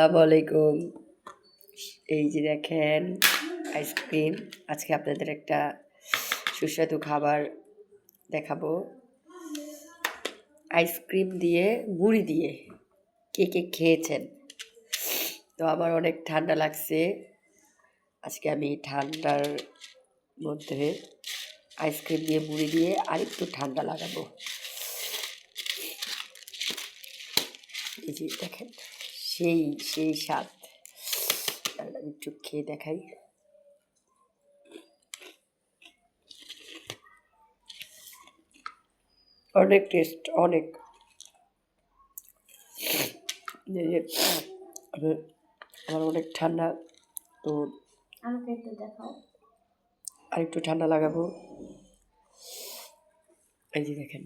আসসালামু আলাইকুম। এই যে দেখেন আইসক্রিম। আজকে আপনাদের একটা সুস্বাদু খাবার দেখাবো। আইসক্রিম দিয়ে মুড়ি দিয়ে কে কে খেয়েছেন? তো আমার অনেক ঠান্ডা লাগছে। আজকে আমি ঠান্ডার মধ্যে আইসক্রিম দিয়ে মুড়ি দিয়ে আরেকটু ঠান্ডা লাগাবো। এই যে দেখেন সেই সেই স্বাদ। আমি একটু খেয়ে দেখাই। অনেক টেস্ট, অনেক। আমার অনেক ঠান্ডা, তো আমাকে একটু দেখাও। আরেকটু ঠান্ডা লাগাবো। এই যে দেখেন।